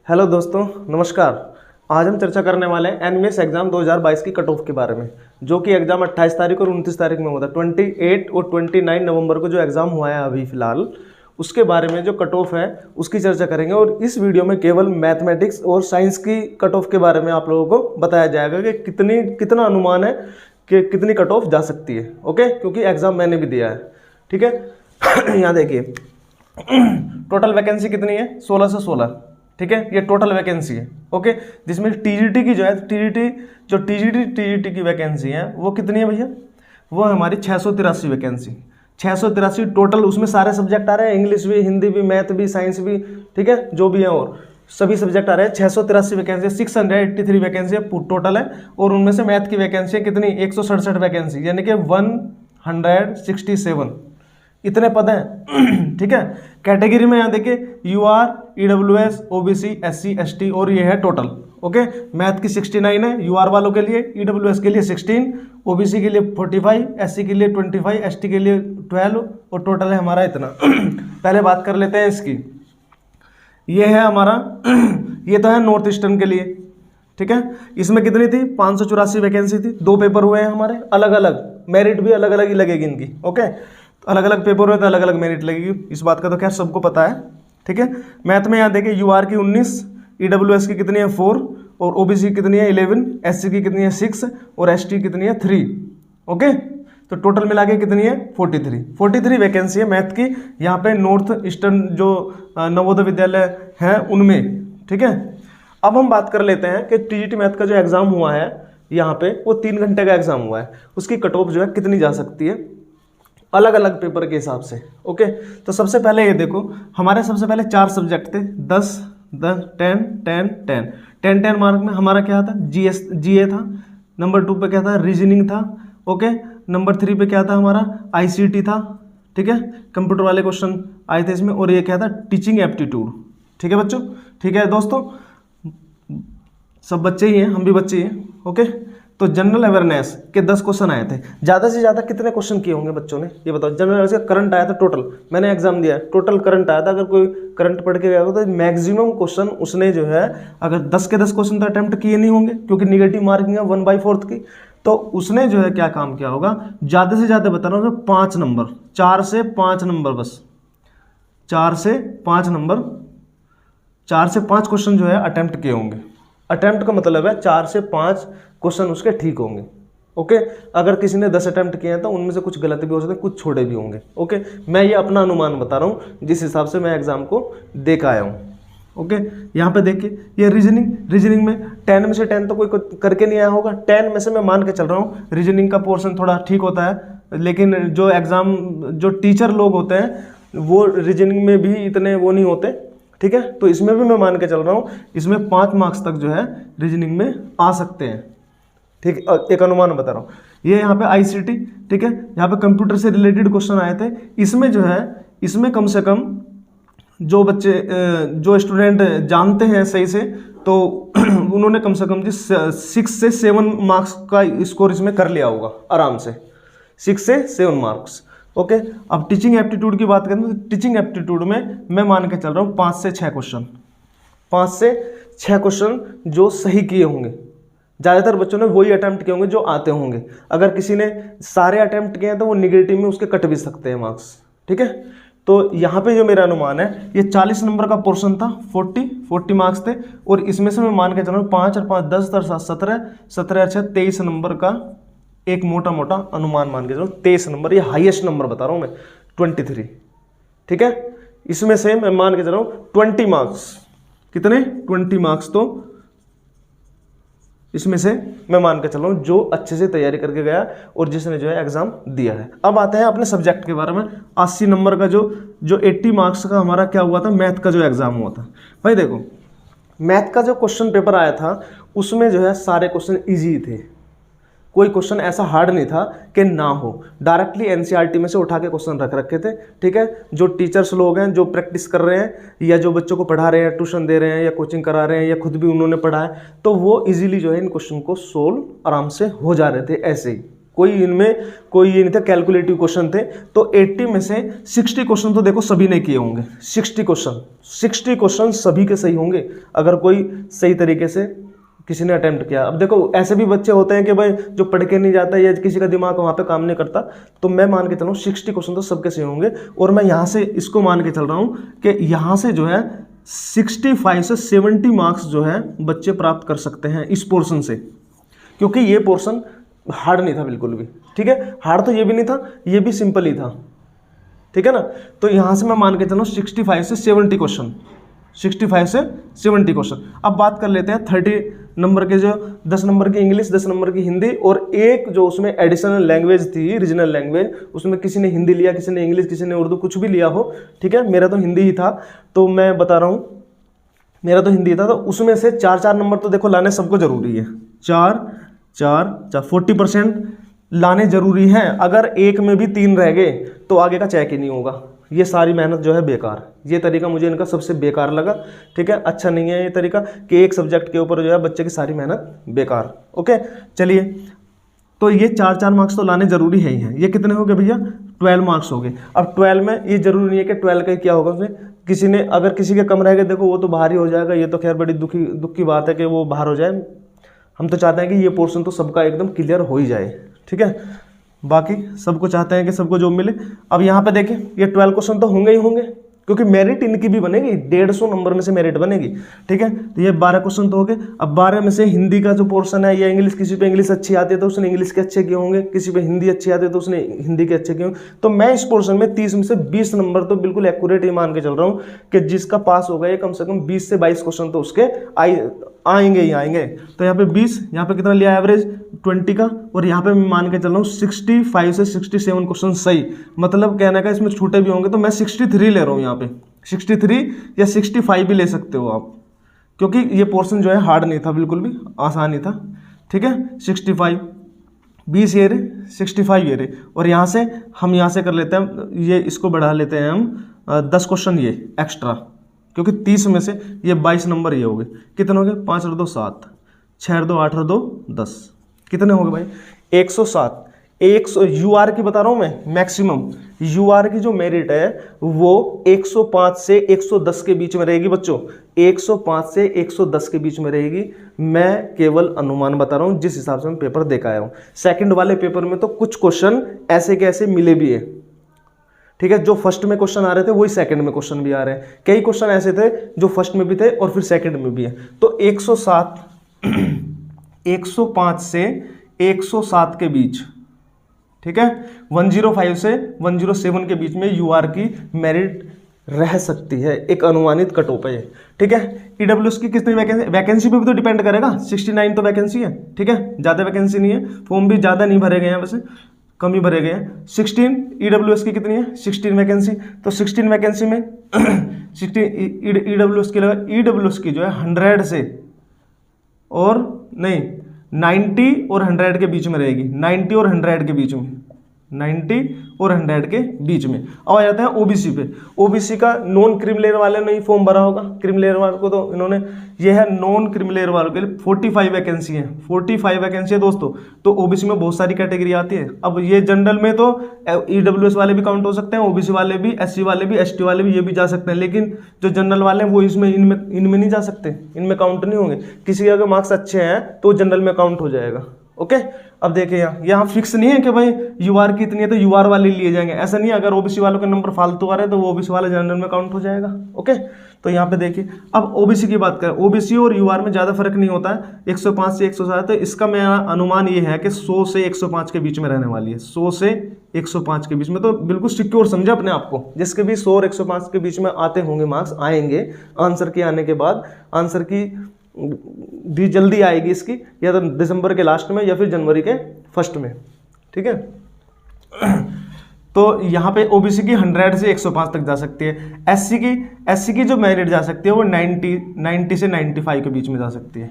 Hello दोस्तों, नमस्कार। आज हम चर्चा करने वाले हैं एनवीएस एग्जाम 2022 की कट ऑफ के बारे में, जो कि एग्जाम 28 तारीख और 29 तारीख में होता है। 28 और 29 नवंबर को जो एग्जाम हुआ है अभी फिलहाल, उसके बारे में जो कट ऑफ है उसकी चर्चा करेंगे। और इस वीडियो में केवल मैथमेटिक्स और साइंस की कट ऑफ के बारे में आप लोगों को बताया जाएगा कि कितना अनुमान है कि कितनी कट ऑफ जा सकती है। ओके, क्योंकि एग्जाम मैंने भी दिया है। ठीक है। यहाँ देखिए टोटल वैकेंसी कितनी है, 16 से 16। ठीक है, ये टोटल वैकेंसी है। ओके, जिसमें टीजीटी की जो है टीजीटी की वैकेंसी है वो कितनी है भैया, वो हमारी 683 वैकेंसी, 683 टोटल। उसमें सारे सब्जेक्ट आ रहे हैं, इंग्लिश भी, हिंदी भी, मैथ भी, साइंस भी। ठीक है, जो भी है और सभी सब्जेक्ट आ रहे हैं। 683 वैकेंसी, 683 वैकेंसी टोटल है। और उनमें से मैथ की वैकेंसी कितनी, 167 वैकेंसी, यानी कि 167 इतने पद हैं। ठीक है। कैटेगरी में यहाँ देखिए UR, EWS, OBC, SC, ST और ये है टोटल। ओके, मैथ की 69 है यूआर वालों के लिए, ईडब्ल्यूएस के लिए 16, ओबीसी के लिए 45, एससी के लिए 25, एसटी के लिए 12 और टोटल है हमारा इतना। पहले बात कर लेते हैं इसकी। ये है हमारा ये तो है नॉर्थ ईस्टर्न के लिए। ठीक है, इसमें कितनी थी, 584 वैकेंसी थी। 2 पेपर हुए हैं हमारे अलग अलग, मेरिट भी अलग अलग ही लगेगी इनकी। ओके, अलग अलग पेपर हुए तो अलग अलग मेरिट लगेगी, इस बात का तो खैर सबको पता है। ठीक है, मैथ में यहाँ देखिए यूआर की 19, ईडब्ल्यूएस की कितनी है 4 और ओबीसी कितनी है 11, एससी की कितनी है 6 और एसटी कितनी है 3। ओके, तो टोटल मिला के कितनी है 43 वैकेंसी है मैथ की यहाँ पे नॉर्थ ईस्टर्न जो नवोदय विद्यालय हैं उनमें। ठीक है, अब हम बात कर लेते हैं कि टीजीटी मैथ का जो एग्जाम हुआ है यहाँ पे, वो 3 घंटे का एग्जाम हुआ है। उसकी कट ऑफ जो है कितनी जा सकती है अलग अलग पेपर के हिसाब से। ओके, तो सबसे पहले ये देखो, हमारे सबसे पहले 4 सब्जेक्ट थे, 10 10 10 10 10 10 10 मार्क में हमारा क्या था, जीए था। नंबर 2 पे क्या था, रीजनिंग था। ओके, नंबर 3 पे क्या था हमारा, आईसीटी था। ठीक है, कंप्यूटर वाले क्वेश्चन आए थे इसमें। और ये क्या था, टीचिंग एप्टीट्यूड। ठीक है बच्चों, ठीक है दोस्तों, सब बच्चे ही हैं, हम भी बच्चे ही हैं। ओके, तो जनरल अवेयरनेस के 10 क्वेश्चन आए थे। ज़्यादा से ज़्यादा कितने क्वेश्चन किए होंगे बच्चों ने, ये बताओ। जनरल अवेयरनेस का करंट आया था टोटल, मैंने एग्जाम दिया है, टोटल करंट आया था। अगर कोई करंट पढ़ के गया हो तो मैक्सिमम क्वेश्चन उसने जो है, अगर 10 के 10 क्वेश्चन तो अटेम्प्ट किए नहीं होंगे, क्योंकि निगेटिव मार्किंग है 1/4 की। तो उसने जो है क्या काम किया होगा, ज़्यादा से ज़्यादा बता रहा हूँ, 5 नंबर, 4 से 5 नंबर, बस 4 से 5 नंबर, 4 से 5 क्वेश्चन जो है अटेम्प्ट किए होंगे। अटेम्प्ट का मतलब है 4 से 5 क्वेश्चन उसके ठीक होंगे। ओके, अगर किसी ने 10 अटेम्प्ट किए हैं तो उनमें से कुछ गलत भी हो सकते हैं, कुछ छोड़े भी होंगे। ओके, मैं ये अपना अनुमान बता रहा हूँ जिस हिसाब से मैं एग्जाम को देख आया हूँ। ओके, यहाँ पे देखिए ये रीजनिंग में 10 में से 10 तो कोई करके नहीं आया होगा। 10 में से मैं मान के चल रहा हूँ रीजनिंग का पोर्शन थोड़ा ठीक होता है, लेकिन जो एग्जाम जो टीचर लोग होते हैं वो रीजनिंग में भी इतने वो नहीं होते। ठीक है, तो इसमें भी मैं मान के चल रहा हूँ, इसमें 5 मार्क्स तक जो है रीजनिंग में आ सकते हैं। ठीक, एक अनुमान बता रहा हूँ। ये यहाँ पे आईसीटी, ठीक है, यहाँ पे कंप्यूटर से रिलेटेड क्वेश्चन आए थे। इसमें जो है, इसमें कम से कम जो बच्चे जो स्टूडेंट जानते हैं सही से, तो उन्होंने कम से कम 6 से 7 मार्क्स का स्कोर इसमें कर लिया होगा आराम से, 6 से 7 मार्क्स। ओके, अब टीचिंग एप्टीट्यूड की बात करें तो टीचिंग एप्टीट्यूड में मैं मान के चल रहा हूँ 5 से 6 क्वेश्चन, 5 से 6 क्वेश्चन जो सही किए होंगे। ज़्यादातर बच्चों ने वही अटैम्प्ट किए होंगे जो आते होंगे। अगर किसी ने सारे अटैम्प्ट किए हैं तो वो निगेटिव में उसके कट भी सकते हैं मार्क्स। ठीक है, तो यहाँ पे जो मेरा अनुमान है, ये 40 नंबर का पोर्शन था, 40 मार्क्स थे। और इसमें से मैं मान के चल रहा हूँ 5 और 5 10 और 7 17 17 अच्छा 23 नंबर का एक मोटा मोटा अनुमान मान के चलो। 23 नंबर, ये हाईएस्ट नंबर बता रहा हूँ मैं, 23। ठीक है, इसमें से मैं मान के चल रहा हूँ 20 मार्क्स, कितने 20 मार्क्स, तो इसमें से मैं मान के चल रहा हूँ जो अच्छे से तैयारी करके गया और जिसने जो है एग्जाम दिया है। अब आते हैं अपने सब्जेक्ट के बारे में। 80 नंबर का जो 80 मार्क्स का हमारा क्या हुआ था, मैथ का जो एग्जाम हुआ था। भाई देखो, मैथ का जो क्वेश्चन पेपर आया था उसमें जो है सारे क्वेश्चन ईजी थे, कोई क्वेश्चन ऐसा हार्ड नहीं था कि ना हो। डायरेक्टली एनसीईआरटी में से उठा के क्वेश्चन रख रखे थे। ठीक है, जो टीचर्स लोग हैं जो प्रैक्टिस कर रहे हैं या जो बच्चों को पढ़ा रहे हैं, ट्यूशन दे रहे हैं या कोचिंग करा रहे हैं या खुद भी उन्होंने पढ़ा है, तो वो इजीली जो है इन क्वेश्चन को सोल्व आराम से हो जा रहे थे। ऐसे ही कोई इनमें कोई ये नहीं था, कैलकुलेटिव क्वेश्चन थे। तो 80 में से 60 क्वेश्चन तो देखो सभी ने किए होंगे। 60 क्वेश्चन सभी के सही होंगे अगर कोई सही तरीके से किसी ने अटेम्प्ट किया। अब देखो ऐसे भी बच्चे होते हैं कि भाई जो पढ़ के नहीं जाता या किसी का दिमाग वहाँ पे काम नहीं करता, तो मैं मान के चल रहा हूँ 60 क्वेश्चन तो सबके सही होंगे। और मैं यहाँ से इसको मान के चल रहा हूँ कि यहाँ से जो है 65 से 70 मार्क्स जो है बच्चे प्राप्त कर सकते हैं इस पोर्शन से, क्योंकि ये पोर्शन हार्ड नहीं था बिल्कुल भी। ठीक है, हार्ड तो ये भी नहीं था, ये भी सिंपल ही था। ठीक है ना, तो यहाँ से मैं मान के चल रहा हूँ 65 से 70 क्वेश्चन, 65 से 70 क्वेश्चन। अब बात कर लेते हैं 30 नंबर के, जो 10 नंबर की इंग्लिश, 10 नंबर की हिंदी, और एक जो उसमें एडिशनल लैंग्वेज थी, रीजनल लैंग्वेज, उसमें किसी ने हिंदी लिया, किसी ने इंग्लिश, किसी ने उर्दू, कुछ भी लिया हो। ठीक है, मेरा तो हिंदी ही था, तो मैं बता रहा हूँ मेरा तो हिंदी था। तो उसमें से 4-4 नंबर तो देखो लाने सबको जरूरी है, 40% लाने जरूरी हैं। अगर एक में भी 3 रह गए तो आगे का चेक ही नहीं होगा। ये सारी मेहनत जो है बेकार। ये तरीका मुझे इनका सबसे बेकार लगा। ठीक है, अच्छा नहीं है ये तरीका कि एक सब्जेक्ट के ऊपर जो है बच्चे की सारी मेहनत बेकार। ओके, चलिए, तो ये 4-4 मार्क्स तो लाने जरूरी है ही हैं। ये कितने हो गए भैया? 12 मार्क्स हो गए। अब 12 में ये जरूरी नहीं है कि 12 का क्या होगा उसमें, किसी ने अगर किसी के कम रह गए, देखो वो तो बाहर ही हो जाएगा। ये तो खैर बड़ी दुख की बात है कि वो बाहर हो जाए। हम तो चाहते हैं कि ये पोर्शन तो सबका एकदम क्लियर हो ही जाए। ठीक है, बाकी सबको चाहते हैं कि सबको जॉब मिले। अब यहाँ पे देखिए, ये 12 क्वेश्चन तो होंगे ही होंगे, क्योंकि मेरिट इनकी भी बनेगी, 150 नंबर में से मेरिट बनेगी। ठीक है, तो ये 12 क्वेश्चन तो हो गए। अब 12 में से हिंदी का जो पोर्शन है या इंग्लिश, किसी पे इंग्लिश अच्छी आती है तो उसने इंग्लिश के अच्छे किए होंगे, किसी पे हिंदी अच्छी आती है तो उसने हिंदी के अच्छे किए होंगे। तो मैं इस पोर्शन में 30 में से 20 नंबर तो बिल्कुल एक्यूरेट ही मान के चल रहा हूँ कि जिसका पास होगा ये कम से कम 20 से 22 क्वेश्चन तो उसके आएंगे ही आएंगे। तो यहाँ पे 20, यहाँ पे कितना लिया एवरेज 20 का, और यहाँ पे मैं मान के चल रहा हूँ 65 से 67 क्वेश्चन सही। मतलब कहने का इसमें छूटे भी होंगे, तो मैं 63 ले रहा हूँ यहाँ पे, 63 या 65 भी ले सकते हो आप, क्योंकि ये पोर्शन जो है हार्ड नहीं था, बिल्कुल भी आसान ही था। ठीक है, 65, 20 ये रे, 65 ये रे, और यहाँ से हम यहाँ से कर लेते हैं, ये इसको बढ़ा लेते हैं हम 10 क्वेश्चन ये एक्स्ट्रा, क्योंकि 30 में से ये 22 नंबर ये हो गए। कितने हो गए? 5 और 2 7, 6 और 2 8 और 2 10, कितने हो गए भाई? 107। 100 यूआर की बता रहा हूँ मैं, मैक्सिमम यूआर की जो मेरिट है वो 105 से 110 के बीच में रहेगी बच्चों, 105 से 110 के बीच में रहेगी। मैं केवल अनुमान बता रहा हूँ जिस हिसाब से मैं पेपर देखा आया हूँ। सेकंड वाले पेपर में तो कुछ क्वेश्चन ऐसे के ऐसे मिले भी है। ठीक है, जो फर्स्ट में क्वेश्चन आ रहे थे वही सेकंड में क्वेश्चन भी आ रहे हैं। कई क्वेश्चन ऐसे थे जो फर्स्ट में भी थे और फिर सेकंड में भी है। तो 107 105 से 107 के बीच, ठीक है, 105 से 107 के बीच में यूआर की मेरिट रह सकती है, एक अनुमानित कट ऑफ है। ठीक है, ईडब्ल्यूएस की कितनी वैकेंसी पे भी तो डिपेंड करेगा। 69 तो वैकेंसी है। ठीक है, ज़्यादा वैकेंसी नहीं है, फॉर्म भी ज़्यादा नहीं भरे गए हैं, वैसे कम ही भरे गए हैं। 16 ईडब्ल्यूएस की कितनी है? 16 वैकेंसी। तो 16 वैकेंसी में 16 ईडब्ल्यूएस के अलावा ईडब्ल्यूएस की जो है 100 से और नहीं 90 और 100 के बीच में रहेगी, 90 और 100 के बीच में, 90 और 100 के बीच में। अब आ जाते हैं ओबीसी पे। ओबीसी का नॉन क्रिमिलेयर वाले ने ही फॉर्म भरा होगा, क्रिमिलेयर वालों को तो इन्होंने, ये है नॉन क्रिमिलेयर वालों के लिए 45 वैकेंसी है, 45 वैकेंसी है दोस्तों। तो ओबीसी में बहुत सारी कैटेगरी आती है। अब ये जनरल में तो ईडब्ल्यूएस वाले भी काउंट हो सकते हैं, ओबीसी वाले भी, एससी वाले भी, एसटी वाले भी, ये भी जा सकते हैं। लेकिन जो जनरल वाले हैं वो इसमें इनमें नहीं जा सकते, इनमें काउंट नहीं होंगे। किसी के अगर मार्क्स अच्छे हैं तो जनरल में काउंट हो जाएगा। ओके, अब देखिए यहाँ फिक्स नहीं है कि भाई यूआर की इतनी है तो यूआर वाले लिए जाएंगे, ऐसा नहीं है। अगर ओबीसी वालों के नंबर फालतू आ रहे हैं तो वो ओबीसी वाले जनरल में काउंट हो जाएगा। ओके, तो यहाँ पे देखिए, अब ओबीसी की बात करें, ओबीसी और यूआर में ज़्यादा फर्क नहीं होता है, 105 से 107। तो इसका मेरा अनुमान ये है कि 100 से 105 के बीच में रहने वाली है, 100 से 105 के बीच में। तो बिल्कुल सिक्योर समझे अपने आप को, जिसके भी 100 और 105 के बीच में आते होंगे मार्क्स, आएंगे आंसर के आने के बाद। आंसर की भी जल्दी आएगी इसकी, या तो दिसंबर के लास्ट में या फिर जनवरी के फर्स्ट में। ठीक है, तो यहाँ पे ओबीसी की 100 से 105 तक जा सकती है। एससी की जो मेरिट जा सकती है वो 90 से 95 के बीच में जा सकती है,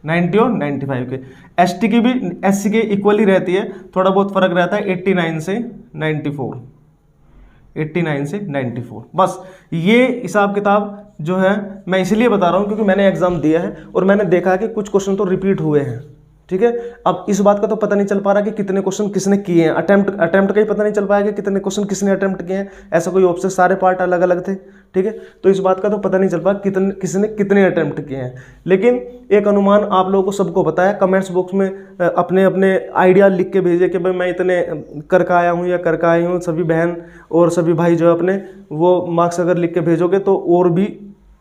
90 और 95 के। एसटी की भी एससी के इक्वली रहती है, थोड़ा बहुत फर्क रहता है, 89 से 94, 89 से 94। बस ये हिसाब किताब जो है मैं इसलिए बता रहा हूँ क्योंकि मैंने एग्जाम दिया है और मैंने देखा है कि कुछ क्वेश्चन तो रिपीट हुए हैं। ठीक है। अब इस बात का तो पता नहीं चल पा रहा कि कितने क्वेश्चन किसने किए हैं, अटेम्प्ट का ही पता नहीं चल पाया कि कितने क्वेश्चन किसने अटेम्प्ट किए हैं, ऐसा कोई ऑप्शन, सारे पार्ट अलग अलग थे, ठीक है। तो इस बात का तो पता नहीं चल पाया किसने कितने अटेम्प्ट किए हैं, लेकिन एक अनुमान आप लोगों को सबको पता है। कमेंट्स बॉक्स में अपने अपने आइडिया लिख के भेजे कि भाई मैं इतने करके आया हूँ या करके आई हूँ। सभी बहन और सभी भाई जो है अपने वो मार्क्स अगर लिख के भेजोगे तो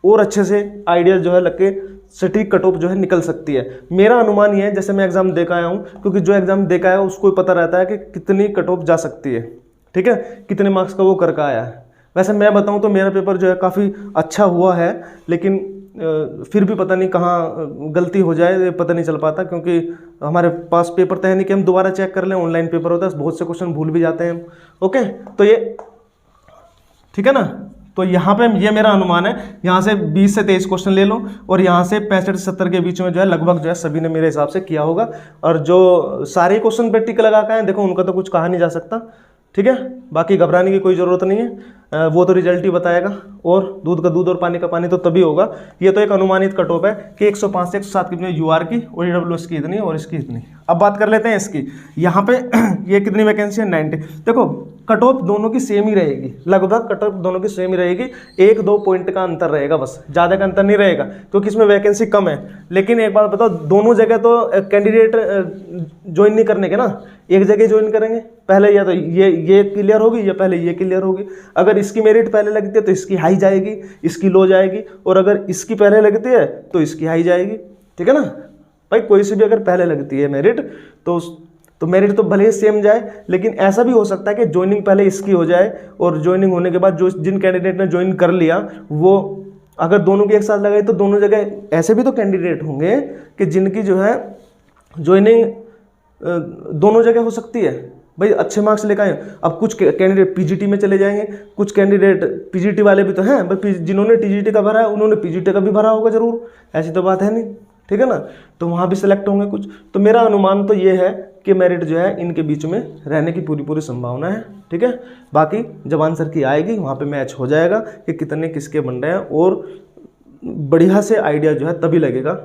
और अच्छे से आइडिया जो है लग के सटीक कट ऑफ जो है निकल सकती है। मेरा अनुमान ये है, जैसे मैं एग्जाम दे के आया हूँ, क्योंकि जो एग्जाम दे के आया है उसको ही पता रहता है कि कितनी कट ऑफ जा सकती है, ठीक है, कितने मार्क्स का वो करके आया है। वैसे मैं बताऊँ तो मेरा पेपर जो है काफ़ी अच्छा हुआ है, लेकिन फिर भी पता नहीं कहाँ गलती हो जाए पता नहीं चल पाता, क्योंकि हमारे पास पेपर तो है नहीं कि हम दोबारा चेक कर लें, ऑनलाइन पेपर होता है, बहुत से क्वेश्चन भूल भी जाते हैं हम। ओके, तो ये ठीक है ना। तो यहाँ पे ये मेरा अनुमान है, यहाँ से 20 से 23 क्वेश्चन ले लो और यहाँ से 65 से 70 के बीच में जो है लगभग जो है सभी ने मेरे हिसाब से किया होगा। और जो सारे क्वेश्चन पे टिक लगा के हैं, देखो उनका तो कुछ कहा नहीं जा सकता, ठीक है। बाकी घबराने की कोई ज़रूरत नहीं है, वो तो रिजल्ट ही बताएगा, और दूध का दूध और पानी का पानी तो तभी होगा। ये तो एक अनुमानित कट ऑफ है कि 105 से 107 की यूआर की और ईडब्ल्यूएस की इतनी और इसकी इतनी। अब बात कर लेते हैं इसकी, यहाँ पे ये कितनी वैकेंसी है, 90। देखो कट ऑफ दोनों की सेम ही रहेगी, लगभग कट ऑफ दोनों की सेम ही रहेगी, 1-2 पॉइंट का अंतर रहेगा, बस ज़्यादा का अंतर नहीं रहेगा, क्योंकि इसमें वैकेंसी कम है। लेकिन एक बात बताओ, दोनों जगह तो कैंडिडेट ज्वाइन नहीं करने के ना, एक जगह ज्वाइन करेंगे, पहले या तो ये क्लियर होगी या पहले ये क्लियर होगी। अगर इसकी मेरिट पहले लगती है तो इसकी हाई जाएगी, इसकी लो जाएगी, और अगर इसकी पहले लगती है तो इसकी हाई जाएगी, ठीक है ना भाई। कोई सी भी अगर पहले लगती है मेरिट तो मेरिट तो भले ही सेम जाए, लेकिन ऐसा भी हो सकता है कि ज्वाइनिंग पहले इसकी हो जाए और ज्वाइनिंग होने के बाद जो जिन कैंडिडेट ने ज्वाइन कर लिया वो अगर दोनों की एक साथ लगाई तो दोनों जगह ऐसे भी तो कैंडिडेट होंगे कि जिनकी जो है ज्वाइनिंग दोनों जगह हो सकती है भाई, अच्छे मार्क्स लेकर आए। अब कुछ कैंडिडेट पीजीटी में चले जाएंगे, कुछ कैंडिडेट पीजीटी वाले भी तो हैं भाई, जिन्होंने टीजीटी का भरा है उन्होंने पीजीटी का भी भरा होगा जरूर, ऐसी तो बात है नहीं, ठीक है ना। तो वहाँ भी सिलेक्ट होंगे कुछ। तो मेरा अनुमान तो ये है कि मेरिट जो है इनके बीच में रहने की पूरी संभावना है, ठीक है। बाकी जब आंसर की आएगी वहाँ पे मैच हो जाएगा कि कितने किसके बन रहे हैं, और बढ़िया से आइडिया जो है तभी लगेगा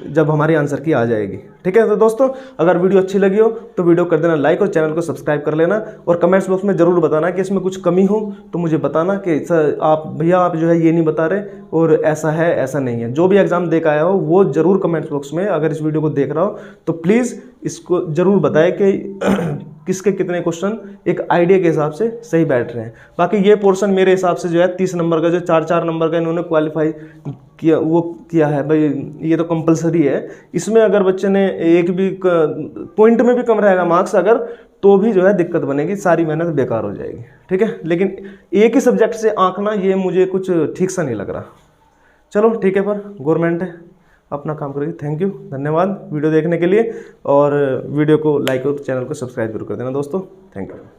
जब हमारी आंसर की आ जाएगी, ठीक है। तो दोस्तों अगर वीडियो अच्छी लगी हो तो वीडियो कर देना लाइक और चैनल को सब्सक्राइब कर लेना, और कमेंट्स बॉक्स में ज़रूर बताना कि इसमें कुछ कमी हो तो मुझे बताना कि सर आप भैया आप जो है ये नहीं बता रहे और ऐसा है ऐसा नहीं है। जो भी एग्जाम दे के आया हो वो ज़रूर कमेंट्स बॉक्स में अगर इस वीडियो को देख रहा हो तो प्लीज़ इसको ज़रूर बताए कि किसके कितने क्वेश्चन एक आइडिया के हिसाब से सही बैठ रहे हैं। बाकी ये पोर्शन मेरे हिसाब से जो है 30 नंबर का जो 4-4 नंबर का इन्होंने क्वालिफाई किया वो किया है भाई, ये तो कंपलसरी है। इसमें अगर बच्चे ने एक भी पॉइंट में भी कम रहेगा मार्क्स अगर, तो भी जो है दिक्कत बनेगी, सारी मेहनत बेकार हो जाएगी, ठीक है। लेकिन एक ही सब्जेक्ट से आंकना ये मुझे कुछ ठीक सा नहीं लग रहा। चलो ठीक है, पर गवर्नमेंट है अपना काम करेगी। थैंक यू, धन्यवाद वीडियो देखने के लिए, और वीडियो को लाइक और चैनल को सब्सक्राइब जरूर कर देना दोस्तों। Thank you.